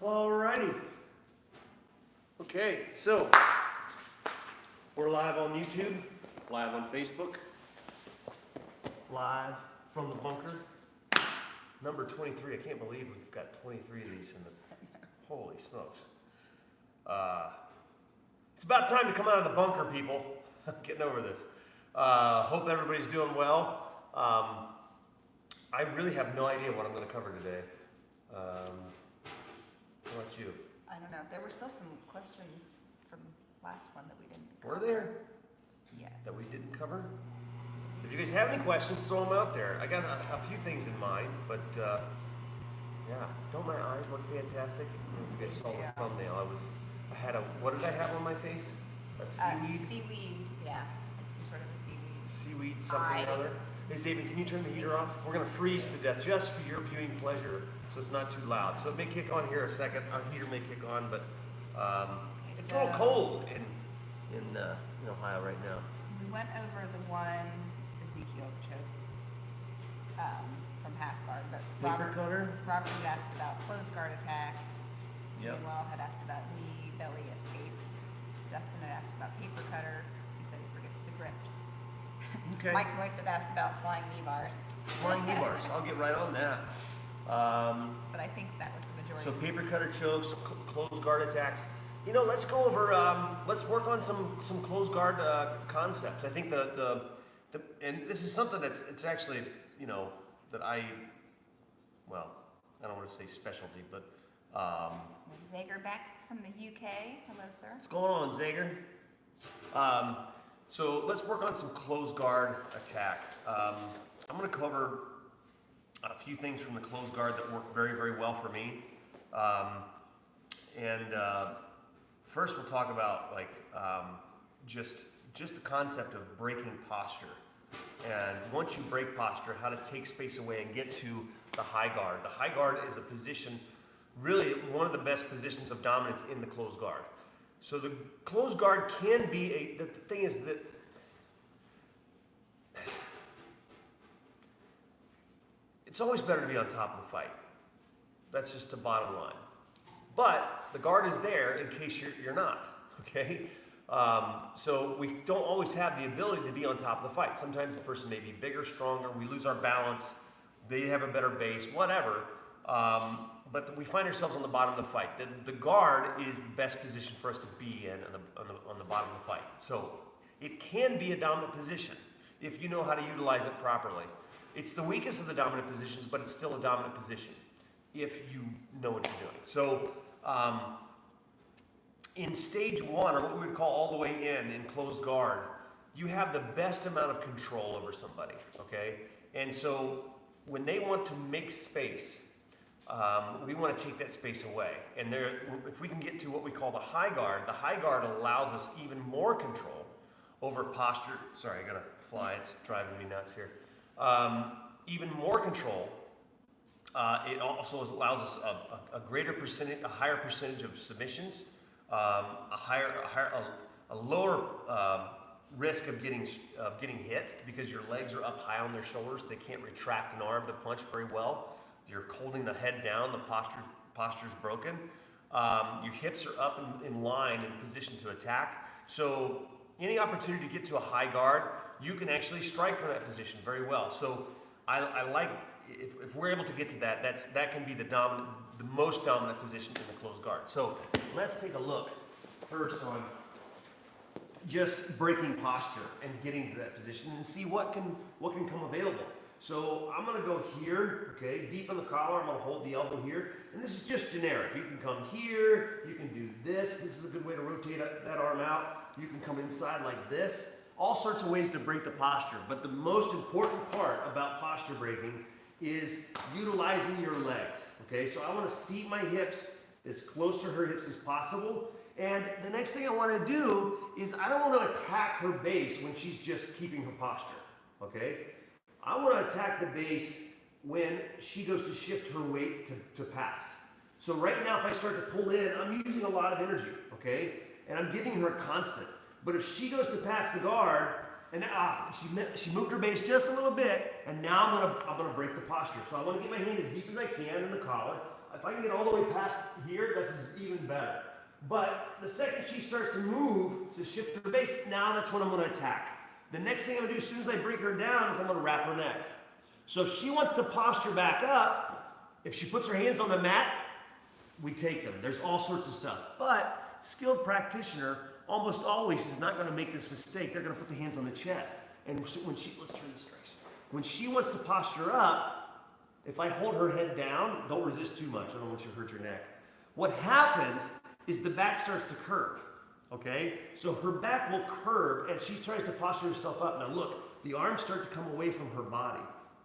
Alrighty. Okay, so we're live on YouTube, live on Facebook, live from the bunker. Number 23. I can't believe we've got 23 of these in the. Holy smokes. It's about time to come out of the bunker, people. I'm getting over this. Hope everybody's doing well. I really have no idea what I'm going to cover today. How about you? I don't know. There were still some questions from last one that we didn't Were cover. there? Yes. That we didn't cover? If you guys have any questions, throw them out there. I got a few things in mind, but yeah, don't my eyes look fantastic? I don't know if you guys saw the thumbnail. I had a, what did I have on my face? A seaweed? Seaweed, yeah. Like some sort of a seaweed. Seaweed something or other. Hey, David, can you turn the heater off? We're going to freeze to death just for your viewing pleasure, so it's not too loud. So it may kick on here a second. Our heater may kick on, but it's a little cold in Ohio right now. We went over the one Ezekiel choke from half guard, but Robert had asked about closed guard attacks. Yep. Manuel had asked about knee belly escapes. Dustin had asked about paper cutter. He said he forgets the grips. Okay. Mike Moyes had asked about flying knee bars. Flying knee bars. I'll get right on that. But I think that was the majority. So paper cutter chokes, closed guard attacks. You know, let's go over. Let's work on some closed guard concepts. I think the and this is something it's actually that I don't want to say specialty, but Zager back from the UK. Hello, sir. what's going on, Zager? So let's work on some closed guard attack. I'm going to cover a few things from the closed guard that work very, very well for me. First we'll talk about just the concept of breaking posture. And once you break posture, how to take space away and get to the high guard. The high guard is a position, really one of the best positions of dominance in the closed guard. So the closed guard can be the thing is that it's always better to be on top of the fight. That's just the bottom line. But the guard is there in case you're not, okay? So we don't always have the ability to be on top of the fight. Sometimes the person may be bigger, stronger, we lose our balance, they have a better base, whatever. But we find ourselves on the bottom of the fight. The guard is the best position for us to be in on the bottom of the fight. So it can be a dominant position if you know how to utilize it properly. It's the weakest of the dominant positions, but it's still a dominant position if you know what you're doing. So in stage one, or what we would call all the way in closed guard, you have the best amount of control over somebody, okay? And so when they want to make space, we want to take that space away. And if we can get to what we call the high guard allows us even more control over posture. Sorry, I gotta fly, it's driving me nuts here. Even more control. It also allows us a greater percentage, a higher percentage of submissions, a lower risk of getting hit because your legs are up high on their shoulders. They can't retract an arm to punch very well. You're holding the head down. The posture's broken. Your hips are up in line in position to attack. So any opportunity to get to a high guard, you can actually strike from that position very well. So I like. If we're able to get to that can be the most dominant position in the closed guard. So let's take a look first on just breaking posture and getting to that position and see what can come available. So I'm going to go here, okay, deep in the collar. I'm going to hold the elbow here, and this is just generic. You can come here. You can do this. This is a good way to rotate that arm out. You can come inside like this. All sorts of ways to break the posture. But the most important part about posture breaking is utilizing your legs, okay? So I want to seat my hips as close to her hips as possible. And the next thing I want to do is I don't want to attack her base when she's just keeping her posture, okay? I want to attack the base when she goes to shift her weight to pass. So right now, if I start to pull in, I'm using a lot of energy, okay? And I'm giving her a constant. But if she goes to pass the guard, and she moved her base just a little bit, and now I'm gonna break the posture. So I want to get my hand as deep as I can in the collar. if I can get all the way past here, this is even better. But the second she starts to move, to shift her base, now that's when I'm gonna attack. The next thing I'm gonna do as soon as I bring her down is I'm gonna wrap her neck. So if she wants to posture back up, if she puts her hands on the mat, we take them. There's all sorts of stuff. But skilled practitioner almost always is not gonna make this mistake. They're gonna put the hands on the chest. And when she, let's turn this, Grace. When she wants to posture up, if I hold her head down, don't resist too much. I don't want you to hurt your neck. What happens is the back starts to curve, okay? So her back will curve as she tries to posture herself up. Now look, the arms start to come away from her body,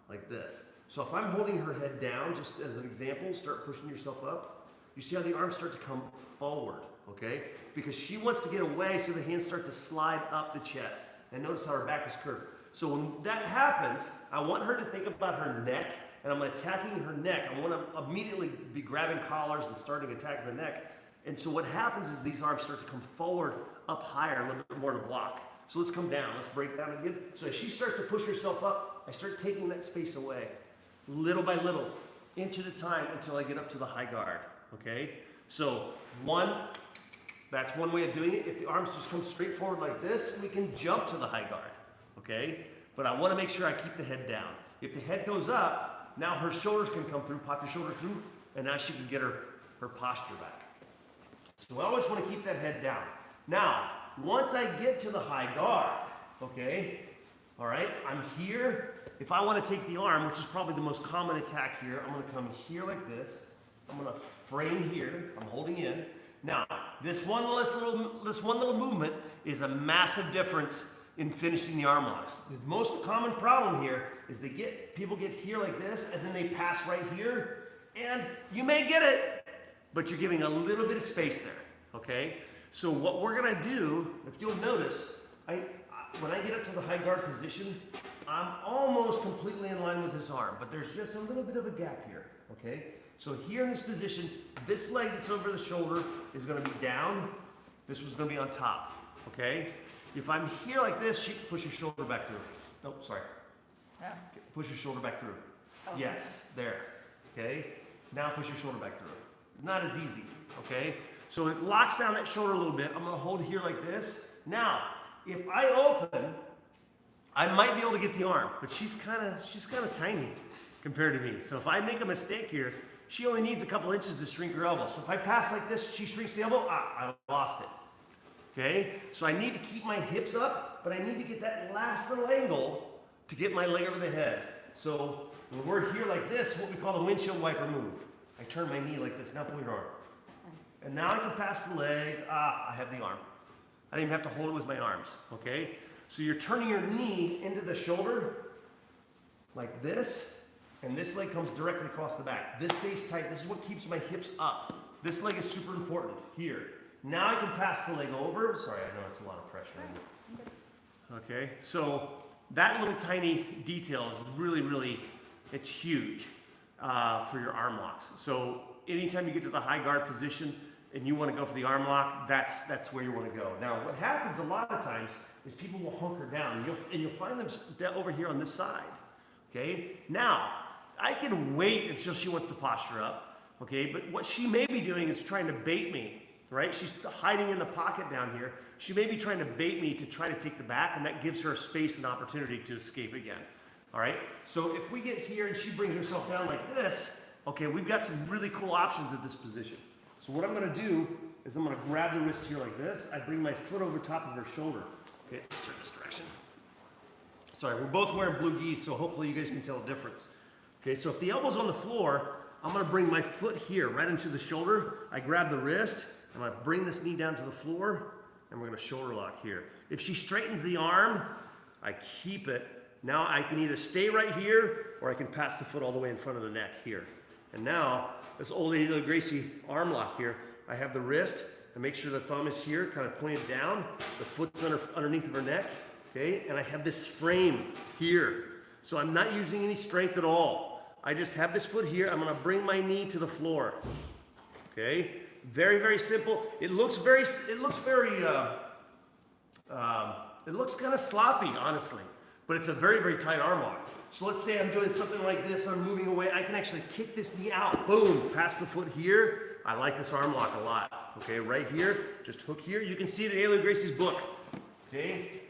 like this. So if I'm holding her head down, just as an example, start pushing yourself up, you see how the arms start to come forward, okay? Because she wants to get away, so the hands start to slide up the chest. And notice how her back is curved. So when that happens, I want her to think about her neck, and I'm attacking her neck. I want to immediately be grabbing collars and starting attacking the neck. And so what happens is these arms start to come forward, up higher, a little bit more to block. So let's come down. Let's break down again. So as she starts to push herself up, I start taking that space away, little by little, inch at a time until I get up to the high guard, okay? So that's one way of doing it. If the arms just come straight forward like this, we can jump to the high guard, okay? But I want to make sure I keep the head down. If the head goes up, now her shoulders can come through, pop your shoulder through, and now she can get her posture back. So I always want to keep that head down. Now, once I get to the high guard, okay, all right, I'm here. If I want to take the arm, which is probably the most common attack here, I'm going to come here like this. I'm going to frame here. I'm holding in. Now, this one little movement is a massive difference in finishing the arm locks. The most common problem here is people get here like this, and then they pass right here, and you may get it, but you're giving a little bit of space there, okay? So what we're gonna do, if you'll notice, when I get up to the high guard position, I'm almost completely in line with his arm, but there's just a little bit of a gap here, okay? So here in this position, this leg that's over the shoulder is gonna be down, this one's gonna be on top, okay? If I'm here like this, push your shoulder back through. Oh, sorry. Yeah. Push your shoulder back through. Oh, yes, there, okay? Now push your shoulder back through. Not as easy, okay? So it locks down that shoulder a little bit. I'm gonna hold here like this. Now, if I open, I might be able to get the arm, but she's kind of tiny compared to me. So if I make a mistake here, she only needs a couple inches to shrink her elbow. So if I pass like this, she shrinks the elbow, I lost it. Okay? So I need to keep my hips up, but I need to get that last little angle to get my leg over the head. So when we're here like this, what we call the windshield wiper move. I turn my knee like this, now pull your arm. And now I can pass the leg, I have the arm. I don't even have to hold it with my arms, okay? So you're turning your knee into the shoulder like this, and this leg comes directly across the back. This stays tight, this is what keeps my hips up. This leg is super important, here. Now I can pass the leg over. Sorry, I know it's a lot of pressure. Okay, so that little tiny detail is really, it's huge for your arm locks. So anytime you get to the high guard position and you want to go for the arm lock, that's where you want to go. Now, what happens a lot of times is people will hunker down, and you'll find them over here on this side. Okay, now I can wait until she wants to posture up. Okay, but what she may be doing is trying to bait me. Right? She's hiding in the pocket down here. She may be trying to bait me to try to take the back, and that gives her space and opportunity to escape again. All right? So if we get here and she brings herself down like this, okay, we've got some really cool options at this position. So what I'm going to do is I'm going to grab the wrist here like this. I bring my foot over top of her shoulder. Okay, let's turn this direction. Sorry, we're both wearing blue geese, so hopefully you guys can tell the difference. Okay, so if the elbow's on the floor, I'm going to bring my foot here right into the shoulder. I grab the wrist. I'm going to bring this knee down to the floor, and we're going to shoulder lock here. If she straightens the arm, I keep it. Now I can either stay right here, or I can pass the foot all the way in front of the neck here. And now, this old lady Gracie arm lock here, I have the wrist, I make sure the thumb is here, kind of pointed down, the foot's underneath of her neck, okay? And I have this frame here. So I'm not using any strength at all. I just have this foot here, I'm going to bring my knee to the floor, okay? Very simple. It looks kind of sloppy, honestly, but it's a very tight arm lock. So let's say I'm doing something like this, I'm moving away, I can actually kick this knee out, boom, past the foot here. I like this arm lock a lot, okay? Right here, just hook here. You can see it in Alien Gracie's book, okay?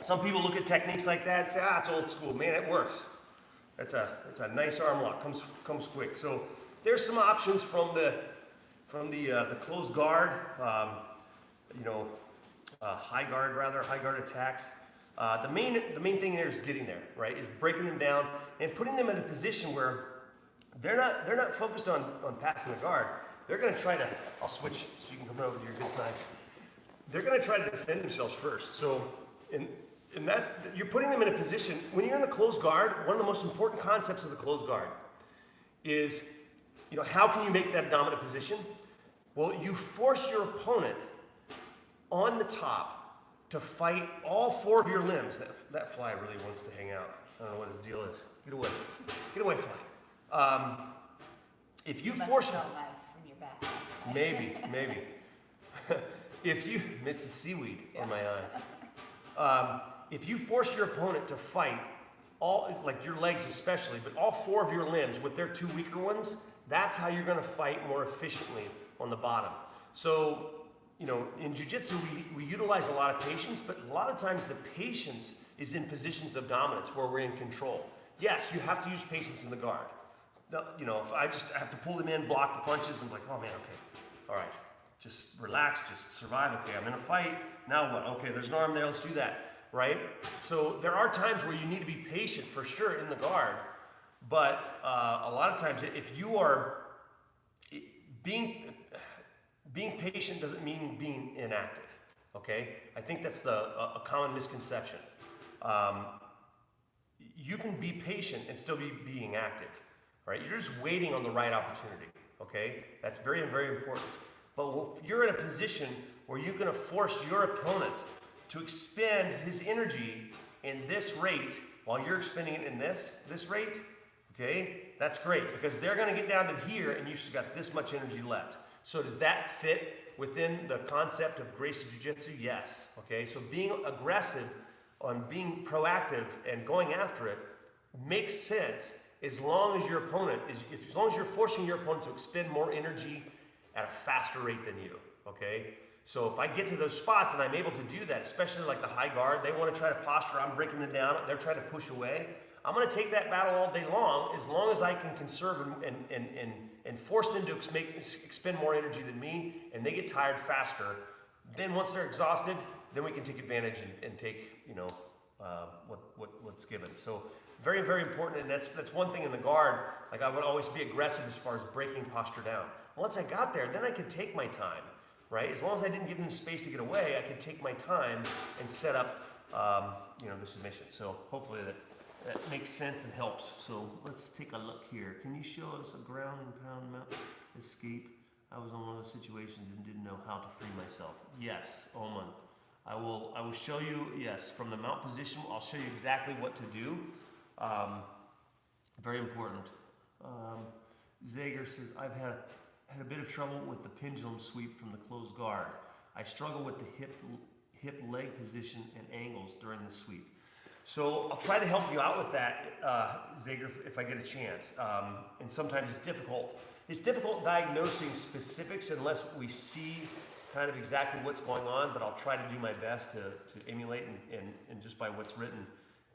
Some people look at techniques like that and say, it's old school. Man, it works. It's a nice arm lock, comes quick. So there's some options from the closed guard, high guard attacks. The main thing there is getting there, right? Is breaking them down and putting them in a position where they're not focused on passing the guard. They're going to try to. I'll switch so you can come over to your good side. They're going to try to defend themselves first. So and that's, you're putting them in a position, when you're in the closed guard, one of the most important concepts of the closed guard is, how can you make that dominant position? Well, you force your opponent on the top to fight all 4 of your limbs. That fly really wants to hang out. I don't know what his deal is. Get away. Get away, fly. If you force... Smell nice from your back. Maybe. It's the seaweed on my eye. If you force your opponent to fight all, like your legs especially, but all 4 of your limbs with their 2 weaker ones, that's how you're going to fight more efficiently on the bottom. So, in Jiu-Jitsu, we utilize a lot of patience, but a lot of times the patience is in positions of dominance where we're in control. Yes, you have to use patience in the guard. If I just have to pull them in, block the punches, and be like, oh man, okay, all right, just relax, just survive. Okay, I'm in a fight. Now what? Okay, there's an arm there. Let's do that. Right? So there are times where you need to be patient for sure in the guard, but a lot of times if you are being patient doesn't mean being inactive. Okay? I think that's a common misconception. You can be patient and still be being active. Right? You're just waiting on the right opportunity. Okay? That's very, very important. But if you're in a position where you're going to force your opponent to expend his energy in this rate while you're expending it in this rate, okay, that's great because they're going to get down to here and you've got this much energy left. So does that fit within the concept of Gracie Jiu-Jitsu? Yes. Okay, so being aggressive on being proactive and going after it makes sense as long as your opponent as long as you're forcing your opponent to expend more energy at a faster rate than you. Okay. So if I get to those spots and I'm able to do that, especially like the high guard, they want to try to posture, I'm breaking them down, they're trying to push away. I'm going to take that battle all day long as I can conserve and force them to expend more energy than me, and they get tired faster. Then once they're exhausted, then we can take advantage and take, what's given. So very, very important, and that's one thing in the guard. Like I would always be aggressive as far as breaking posture down. Once I got there, then I could take my time. Right? As long as I didn't give them space to get away, I could take my time and set up, the submission. So hopefully that makes sense and helps. So let's take a look here. Can you show us a ground and pound mount escape? I was in one of those situations and didn't know how to free myself. Yes, Oman. I will show you, yes, from the mount position, I'll show you exactly what to do. Very important. Zager says, I've had a bit of trouble with the pendulum sweep from the closed guard. I struggle with the hip leg position and angles during the sweep. So I'll try to help you out with that, Zager, if I get a chance. And sometimes it's difficult. It's difficult diagnosing specifics unless we see kind of exactly what's going on, but I'll try to do my best to emulate and just by what's written,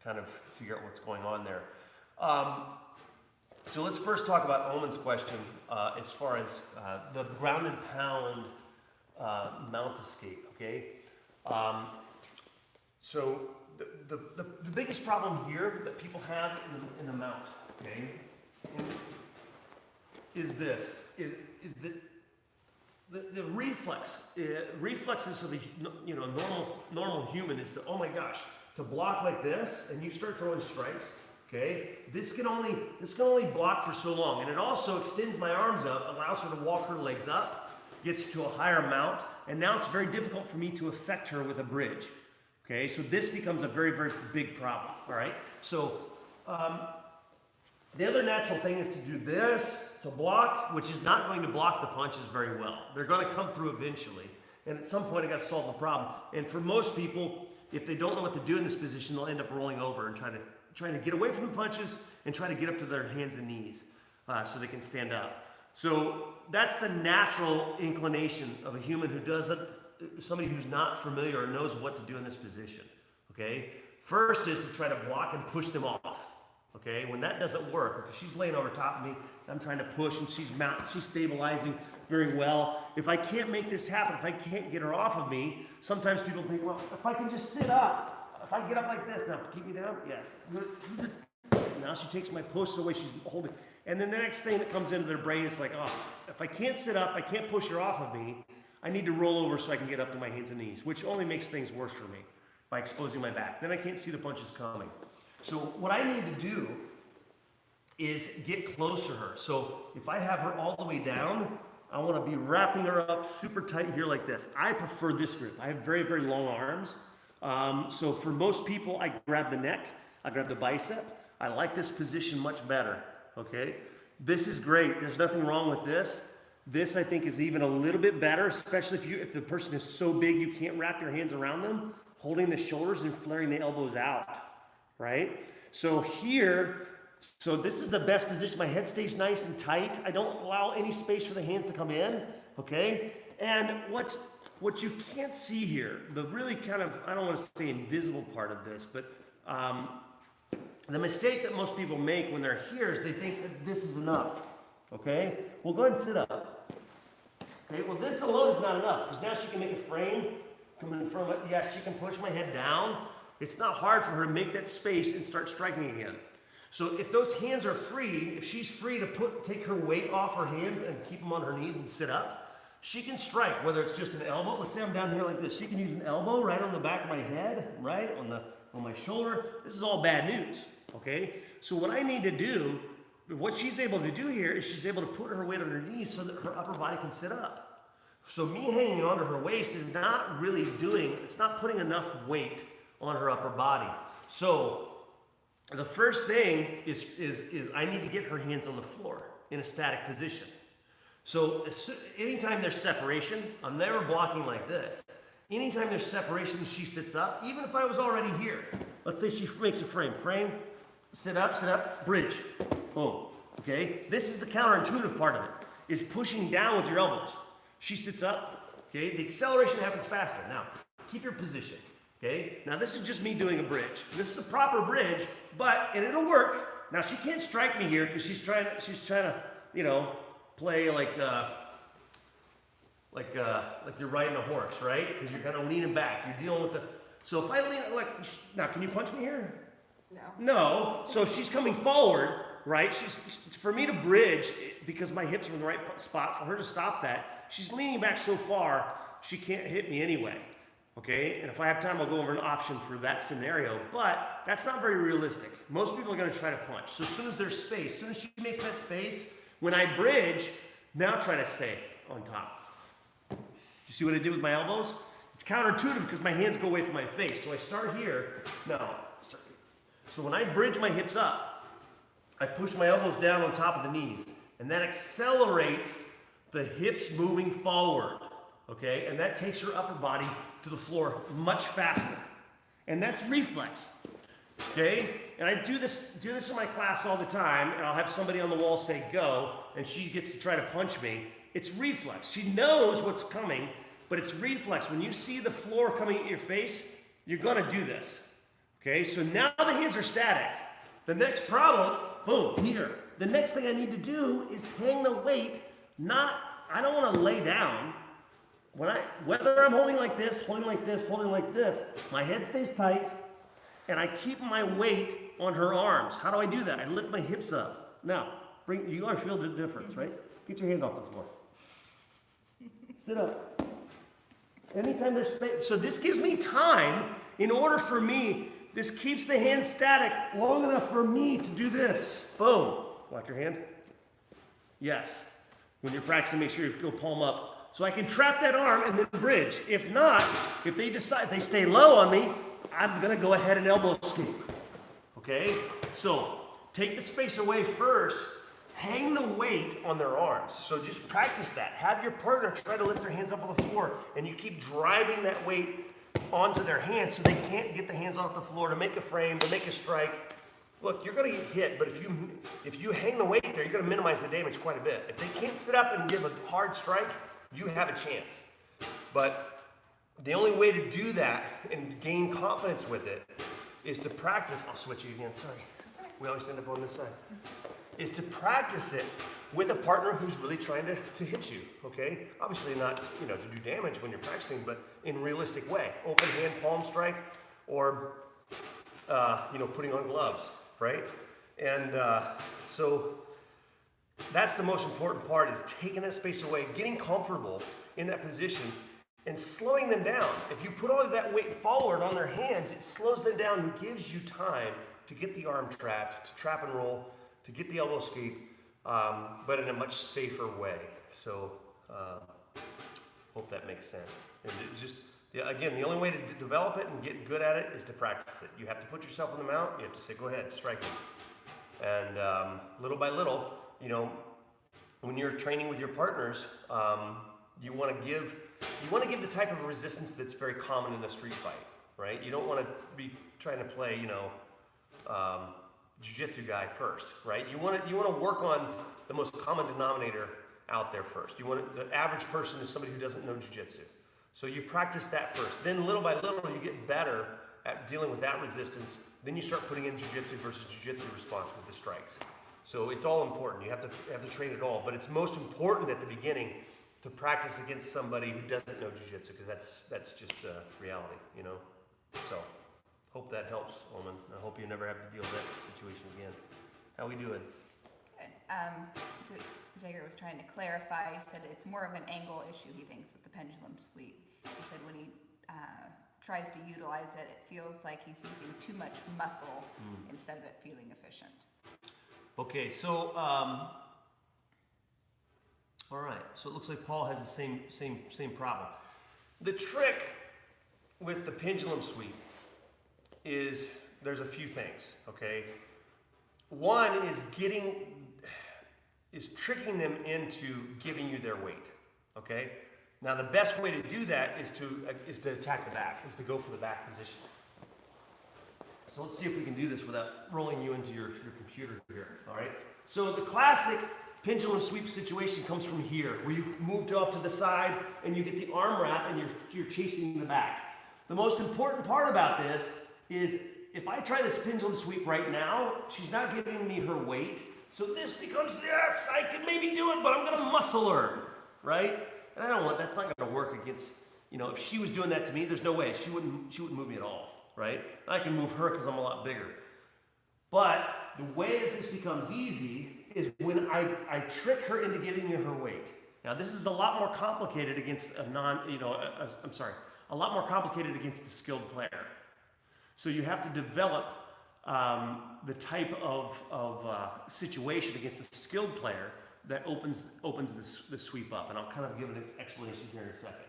kind of figure out what's going on there. So let's first talk about Oman's question as far as the ground and pound mount escape, okay? So the biggest problem here that people have in the mount, okay, is this, is the reflexes of the normal human is to, oh my gosh, to block like this and you start throwing strikes. Okay, this can only block for so long, and it also extends my arms up, allows her to walk her legs up, gets to a higher mount, and now it's very difficult for me to affect her with a bridge. Okay, so this becomes a very, very big problem. All right, so the other natural thing is to do this to block, which is not going to block the punches very well. They're going to come through eventually, and at some point I got to solve the problem. And for most people, if they don't know what to do in this position, they'll end up rolling over and trying trying to get away from the punches and try to get up to their hands and knees so they can stand up. So that's the natural inclination of a human who doesn't, somebody who's not familiar or knows what to do in this position, okay? First is to try to block and push them off, okay? When that doesn't work, if she's laying over top of me, I'm trying to push and she's stabilizing very well. If I can't make this happen, if I can't get her off of me, sometimes people think, well, if I can just sit up, if I get up like this, now keep me down, yes. Now she takes my push away, she's holding. And then the next thing that comes into their brain is like, oh, if I can't sit up, I can't push her off of me, I need to roll over so I can get up to my hands and knees, which only makes things worse for me by exposing my back. Then I can't see the punches coming. So what I need to do is get close to her. So if I have her all the way down, I want to be wrapping her up super tight here like this. I prefer this grip. I have very, very long arms. So for most people, I grab the neck, I grab the bicep. I like this position much better, okay? This is great. There's nothing wrong with this. This, I think, is even a little bit better, especially if the person is so big you can't wrap your hands around them, holding the shoulders and flaring the elbows out, right? So here, so this is the best position. My head stays nice and tight. I don't allow any space for the hands to come in, okay? And what you can't see here, the really kind of, I don't want to say invisible part of this, but the mistake that most people make when they're here is they think that this is enough, okay? Well, go ahead and sit up. Okay, well, this alone is not enough, because now she can make a frame, come in front of it. Yes, she can push my head down. It's not hard for her to make that space and start striking again. So if those hands are free, if she's free to take her weight off her hands and keep them on her knees and sit up, she can strike, whether it's just an elbow. Let's say I'm down here like this. She can use an elbow right on the back of my head, right on my shoulder. This is all bad news, okay? So what I need to do, what she's able to do here is she's able to put her weight on her knees so that her upper body can sit up. So me hanging onto her waist is not really it's not putting enough weight on her upper body. So the first thing is I need to get her hands on the floor in a static position. So anytime there's separation, I'm never blocking like this. Anytime there's separation, she sits up, even if I was already here. Let's say she makes a frame, sit up, bridge, boom, okay? This is the counterintuitive part of it, is pushing down with your elbows. She sits up, okay? The acceleration happens faster. Now, keep your position, okay? Now, this is just me doing a bridge. This is a proper bridge, and it'll work. Now, she can't strike me here because she's trying to, you know, play like you're riding a horse, right? Because you're kind of leaning back. You're dealing with so if I lean, now, can you punch me here? No. No. So she's coming forward, right? For me to bridge, because my hips are in the right spot, for her to stop that, she's leaning back so far, she can't hit me anyway, okay? And if I have time, I'll go over an option for that scenario, but that's not very realistic. Most people are gonna try to punch. So as soon as there's space, as soon as she makes that space, when I bridge, now try to stay on top. You see what I did with my elbows? It's counterintuitive because my hands go away from my face. So I start here, So when I bridge my hips up, I push my elbows down on top of the knees, and that accelerates the hips moving forward, okay? And that takes her upper body to the floor much faster. And that's reflex, okay? And I do this in my class all the time, and I'll have somebody on the wall say go, and she gets to try to punch me. It's reflex. She knows what's coming, but it's reflex. When you see the floor coming at your face, you're gonna do this, okay? So now the hands are static. The next problem, boom, here. The next thing I need to do is hang the weight, I don't wanna lay down. Whether I'm holding like this, my head stays tight, and I keep my weight on her arms. How do I do that? I lift my hips up. Now, you gotta feel the difference, right? Get your hand off the floor. Sit up. Anytime there's space. So this gives me time in order for me, this keeps the hand static long enough for me to do this. Boom. Watch your hand. Yes. When you're practicing, make sure you go palm up. So I can trap that arm and then bridge. If not, if they stay low on me, I'm gonna go ahead and elbow escape. Okay? So take the space away first. Hang the weight on their arms. So just practice that. Have your partner try to lift their hands up on the floor, and you keep driving that weight onto their hands so they can't get the hands off the floor to make a frame, to make a strike. look, you're going to get hit, but if you hang the weight there, you're going to minimize the damage quite a bit. If they can't sit up and give a hard strike, you have a chance. But the only way to do that and gain confidence with it is to practice. I'll switch you again, sorry. We always end up on this side. Is to practice it with a partner who's really trying to hit you, okay? Obviously not, to do damage when you're practicing, but in a realistic way. Open hand palm strike, or, putting on gloves, right? And so that's the most important part, is taking that space away, getting comfortable in that position, and slowing them down. If you put all of that weight forward on their hands, it slows them down and gives you time to get the arm trapped, to trap and roll, to get the elbow escape, but in a much safer way. So, hope that makes sense. And it's just, again, the only way to develop it and get good at it is to practice it. You have to put yourself on the mount. You have to say, go ahead, strike me. And little by little, when you're training with your partners, you want to give the type of resistance that's very common in a street fight, right? You don't want to be trying to play, Jiu-Jitsu guy first, right? You want to work on the most common denominator out there first. The average person is somebody who doesn't know Jiu-Jitsu. So you practice that first. Then little by little, you get better at dealing with that resistance. Then you start putting in Jiu-Jitsu versus Jiu-Jitsu response with the strikes. So it's all important. You have to train it all. But it's most important at the beginning to practice against somebody who doesn't know Jiu-Jitsu, because that's just reality, So hope that helps, woman. I hope you never have to deal with that situation again. How we doing? Good. Zager was trying to clarify. He said it's more of an angle issue, he thinks, with the pendulum sweep. He said when he tries to utilize it, it feels like he's using too much muscle instead of it feeling efficient. Okay, so all right. So it looks like Paul has the same problem. The trick with the pendulum sweep is there's a few things, okay? One is tricking them into giving you their weight, okay? Now the best way to do that is to attack the back, is to go for the back position. So let's see if we can do this without rolling you into your computer here, all right? So the classic pendulum sweep situation comes from here, where you moved off to the side and you get the arm wrap and you're chasing the back. The most important part about this is if I try this pendulum sweep right now, she's not giving me her weight. So this becomes, yes, I can maybe do it, but I'm gonna muscle her, right? And that's not gonna work against, if she was doing that to me, there's no way, she wouldn't move me at all, right? I can move her because I'm a lot bigger. But the way that this becomes easy is when I trick her into giving me her weight. Now this is a lot more complicated against a lot more complicated against a skilled player. So you have to develop the type of situation against a skilled player that opens this sweep up. And I'll kind of give an explanation here in a second.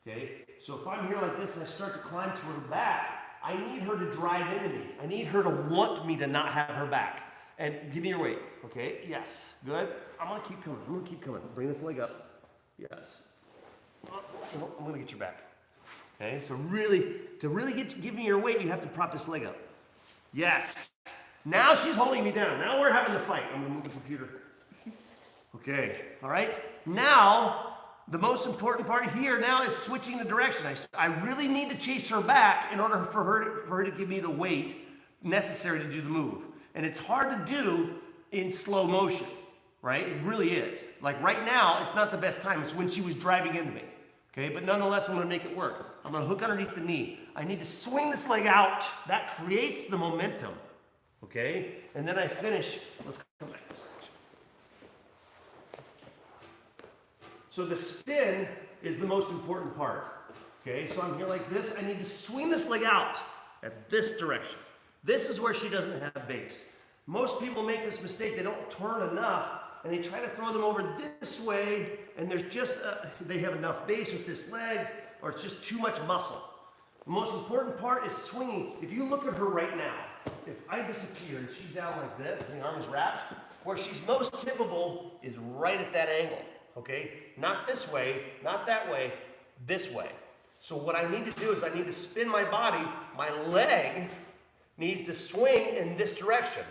Okay? So if I'm here like this and I start to climb to her back, I need her to drive into me. I need her to want me to not have her back. And give me your weight. Okay? Yes. Good. I'm going to keep coming. Bring this leg up. Yes. I'm going to get your back. Okay? So to really give me your weight, you have to prop this leg up. Yes. Now she's holding me down. Now we're having the fight. I'm going to move the computer. Okay. All right? Now, the most important part here now is switching the direction. I really need to chase her back in order for her to give me the weight necessary to do the move. And it's hard to do in slow motion, right? It really is. Like right now, it's not the best time. It's when she was driving into me. Okay, but nonetheless, I'm going to make it work. I'm going to hook underneath the knee. I need to swing this leg out. That creates the momentum. Okay, and then I finish. Let's come back this direction. So the spin is the most important part. Okay, so I'm here like this. I need to swing this leg out at this direction. This is where she doesn't have base. Most people make this mistake. They don't turn enough, and they try to throw them over this way, and there's just, they have enough base with this leg, or it's just too much muscle. The most important part is swinging. If you look at her right now, if I disappear and she's down like this, and the arm is wrapped, where she's most tippable is right at that angle, okay? Not this way, not that way, this way. So what I need to do is I need to spin my body, my leg needs to swing in this direction.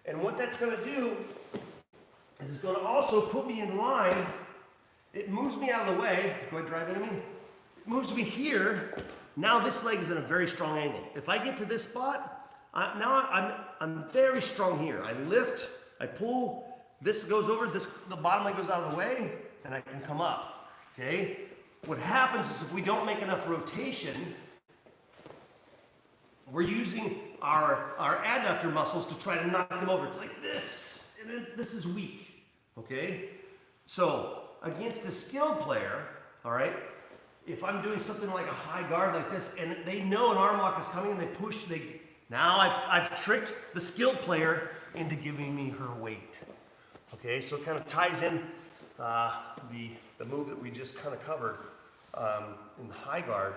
And what that's going to do is it's going to also put me in line. It moves me out of the way. Go ahead, drive into me. It moves me here. Now this leg is in a very strong angle. If I get to this spot, I'm very strong here. I lift, I pull, this goes over, the bottom leg goes out of the way, and I can come up, okay? What happens is if we don't make enough rotation, we're using our adductor muscles to try to knock them over. It's like this, and then this is weak, okay? So against a skilled player, all right, if I'm doing something like a high guard like this, and they know an arm lock is coming and they push, now I've tricked the skilled player into giving me her weight. Okay, so it kind of ties in the move that we just kind of covered in the high guard,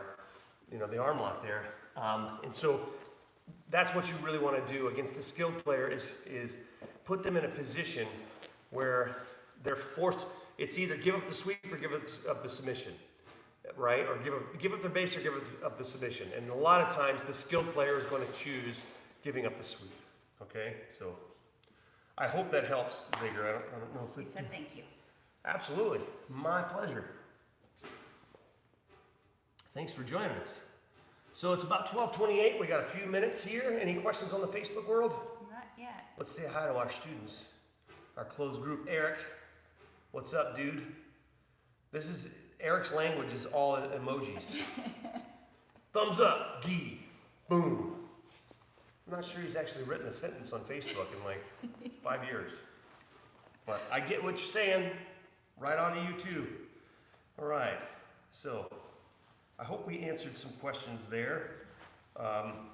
you know, the arm lock there. And so that's what you really want to do against a skilled player is put them in a position where they're forced, it's either give up the sweep or give up the submission, right? Or give up their base or give up the submission. And a lot of times the skilled player is going to choose giving up the sweep, okay? So I hope that helps, Zager. I don't know if He said thank you. Absolutely, my pleasure. Thanks for joining us. So it's about 12:28. We got a few minutes here. Any questions on the Facebook world? Not yet. Let's say hi to our students, our closed group. Eric, what's up, dude? Eric's language is all emojis. Thumbs up, gee, boom. I'm not sure he's actually written a sentence on Facebook in like 5 years. But I get what you're saying. Right on to you too. All right, so I hope we answered some questions there.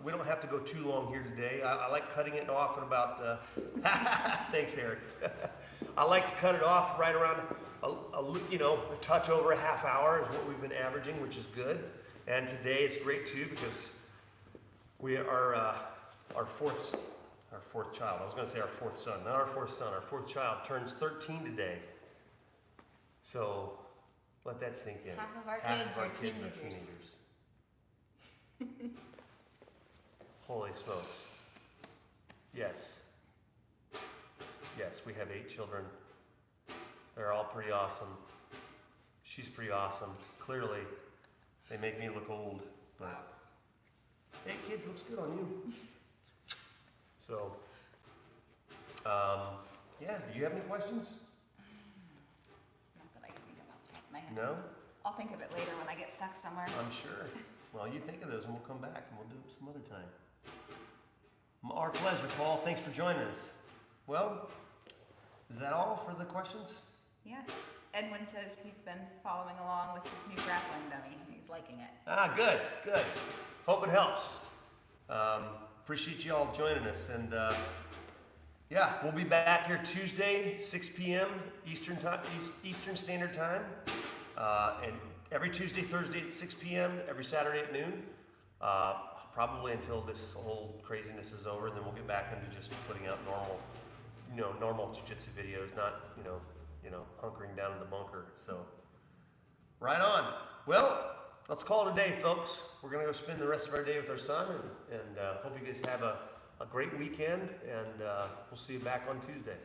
We don't have to go too long here today. I like cutting it off at about, thanks Eric. I like to cut it off right around, a touch over a half hour is what we've been averaging, which is good. And today is great too because we are, our fourth child. I was going to say our fourth son, not our fourth son. Our fourth child turns 13 today. So let that sink in. Half of our kids are teenagers. Holy smokes. Yes. Yes, we have 8 children. They're all pretty awesome. She's pretty awesome. Clearly, they make me look old. But 8 kids looks good on you. So, yeah, do you have any questions? Not that I can think of off the top of my head. No? I'll think of it later when I get stuck somewhere. I'm sure. Well, you think of those and we'll come back and we'll do it some other time. Our pleasure, Paul. Thanks for joining us. Well, is that all for the questions? Yeah. Edwin says he's been following along with his new grappling dummy and he's liking it. Ah, good, good. Hope it helps. Appreciate you all joining us. And yeah, we'll be back here Tuesday, 6 p.m. Eastern Standard Time. And every Tuesday, Thursday at 6 p.m., every Saturday at noon. Probably until this whole craziness is over, and then we'll get back into just putting out normal jiu-jitsu videos, not, hunkering down in the bunker. So, right on. Well, let's call it a day, folks. We're going to go spend the rest of our day with our son, and hope you guys have a great weekend, and we'll see you back on Tuesday.